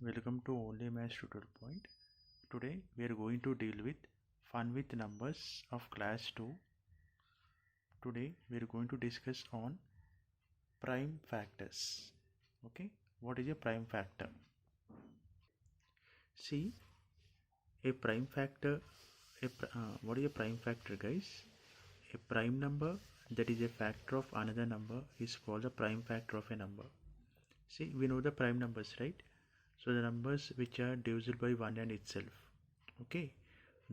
welcome to Only Maths Tutorial Point. Today we are going to deal with fun with numbers of class 2. Today we are going to discuss on prime factors. Okay, what is a prime factor? See, a prime factor, what is a prime factor, guys? A prime number that is a factor of another number is called the prime factor of a number. See, we know the prime numbers, right? So the numbers which are divisible by 1 and itself. Okay,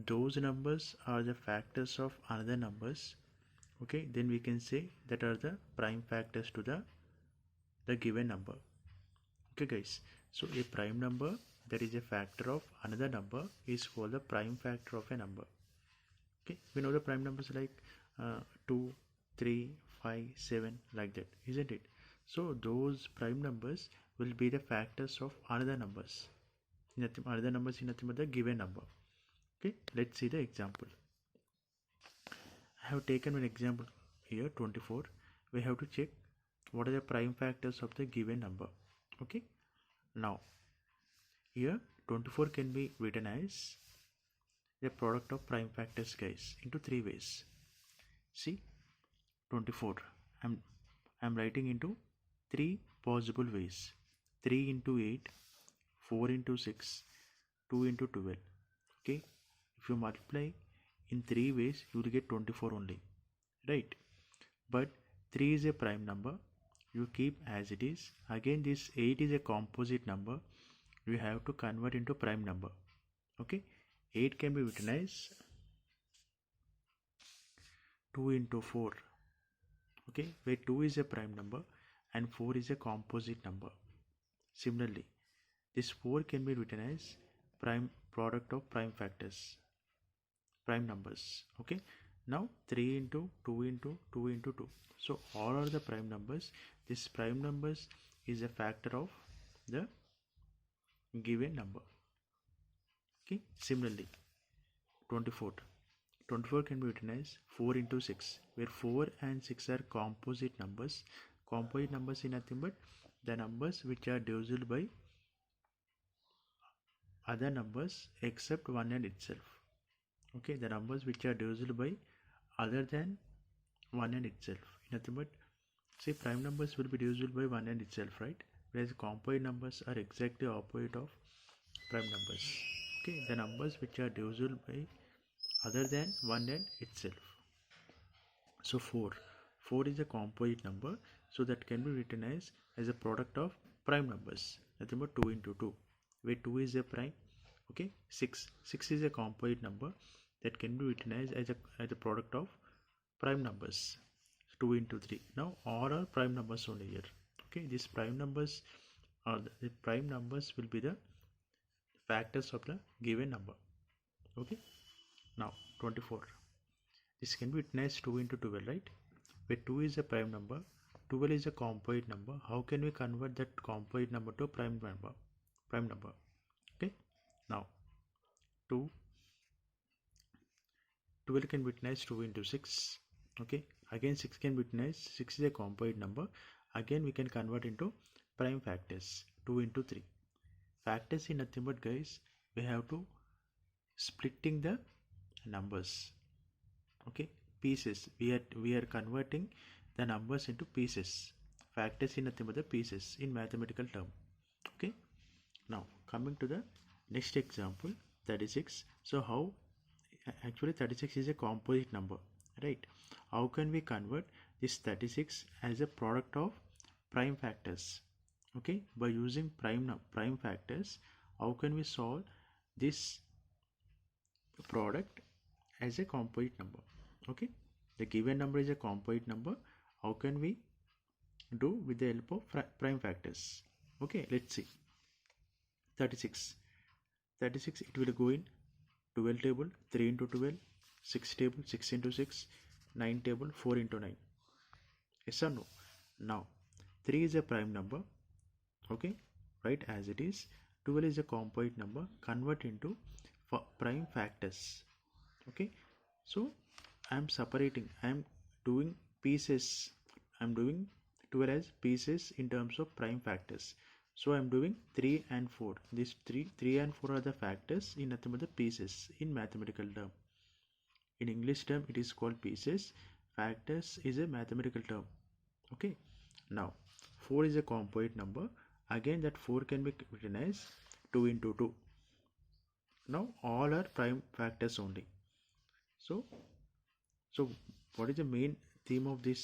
those numbers are the factors of another numbers. Okay, then we can say that are the prime factors to the given number. Okay guys, so a prime number that is a factor of another number is called the prime factor of a number. Okay, we know the prime numbers like 2, 3, 5, 7, like that, isn't it? So those prime numbers will be the factors of another numbers. Another numbers is nothing but the given number. Okay, let's see the example. I have taken an example here, 24. We have to check what are the prime factors of the given number. Okay, now here 24 can be written as the product of prime factors, guys, into 3 ways. See, 24 I'm writing into 3 possible ways: 3 into 8, 4 into 6, 2 into 12. Okay, if you multiply in 3 ways you will get 24 only, right? But 3 is a prime number, you keep as it is. Again, this 8 is a composite number, you have to convert into prime number. Okay, 8 can be written as 2 into 4. Okay, where 2 is a prime number and 4 is a composite number. Similarly, this 4 can be written as prime product of prime factors, prime numbers. Okay, now 3 into 2 into 2 into 2. So all are the prime numbers. This prime numbers is a factor of the given number. Okay, similarly 24 can be written as 4 into 6, where 4 and 6 are composite numbers. Composite numbers is nothing but the numbers which are divisible by other numbers except 1 and itself. Okay, the numbers which are divisible by other than 1 and itself. Nothing but, say, prime numbers will be divisible by 1 and itself, right? Whereas composite numbers are exactly opposite of prime numbers. Okay, the numbers which are divisible by other than 1 and itself. So 4 is a composite number, so that can be written as a product of prime numbers. Nothing but 2 into 2, where 2 is a prime. Okay, 6 is a composite number, that can be written as a product of prime numbers. 2 into 3. Now all are prime numbers only here. Okay, these prime numbers are the prime numbers will be the factors of the given number. Okay, now 24. This can be written as 2 into 12, right? Where 2 is a prime number, 12 is a composite number. How can we convert that composite number to prime number? Okay, now 12 can be written as 2 into 6. Okay, again 6 can be written as 6 is a composite number. Again we can convert into prime factors. 2 into 3. Factors is nothing but, guys, we have to splitting the numbers. Okay, pieces. We are converting the numbers into pieces. Factors is nothing but the pieces in mathematical term. Okay, now coming to the next example, 36. So how actually 36 is a composite number, right? How can we convert this 36 as a product of prime factors? Okay, by using prime factors, how can we solve this product as a composite number? Okay, the given number is a composite number. How can we do with the help of prime factors? Okay, let's see. 36 it will go in 12 table, 3 into 12, 6 table, 6 into 6, 9 table, 4 into 9. Yes or no? Now 3 is a prime number. Okay, right as it is. 12 is a composite number, convert into prime factors. Okay, so I am separating, I am doing pieces, I am doing 12 as pieces in terms of prime factors. So I'm doing 3 and 4. These 3 and 4 are the factors in nothing but the pieces in mathematical term. In English term it is called pieces. Factors is a mathematical term. Okay. Now 4 is a composite number. Again that 4 can be written as 2 into 2. Now all are prime factors only. So what is the main theme of this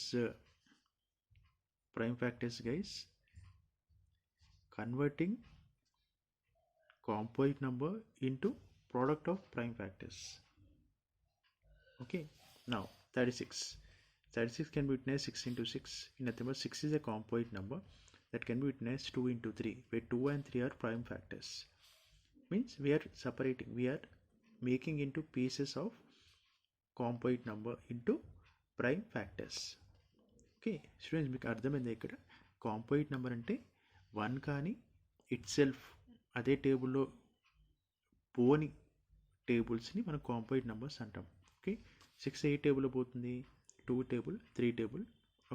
prime factors, guys? Converting composite number into product of prime factors. Okay. Now 36. 36 can be written as 6 into 6. In other words, 6 is a composite number that can be written as 2 into 3, where 2 and 3 are prime factors. Means we are separating, we are making into pieces of composite number into prime factors. Okay students, మీకు అర్థమైంది ఇక్కడ composite number అంటే 1 కానీ it self అదే టేబుల్లో పోని టేబుల్స్ని మనం composite numbers అంటాం. ఓకే 6 ఏ టేబుల్లో పోతుంది, 2 table, 3 table,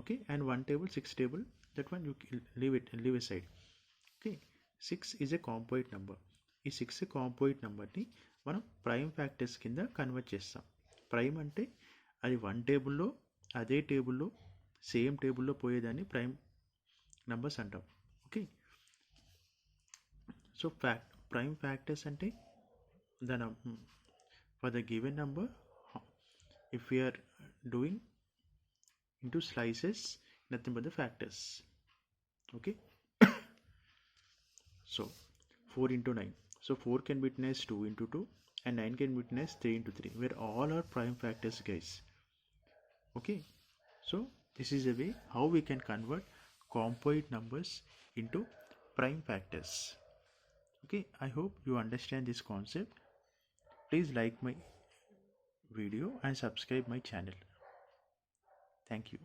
okay, and 1 table, 6 table, that one you leave a side. Okay 6 is a composite number. ఈ 6 కాంపోజిట్ నెంబర్ని మనం ప్రైమ్ ఫ్యాక్టర్స్ కింద కన్వర్ట్ చేస్తాం. ప్రైమ్ అంటే అది 1 టేబుల్లో అదే టేబుల్లో సేమ్ టేబుల్లో పోయేదాన్ని ప్రైమ్ నెంబర్స్ అంటాం. ఓకే సో ప్రైమ్ ఫ్యాక్టర్స్ అంటే దాని for the given number if we are doing into slices, nothing but the factors. Okay so 4 into 9, so 4 can be written as 2 into 2 and 9 can be written as 3 into 3, where all are prime factors, guys. Okay so this is a way how we can convert composite numbers into prime factors. Okay, I hope you understand this concept. Please like my video and subscribe my channel. Thank you.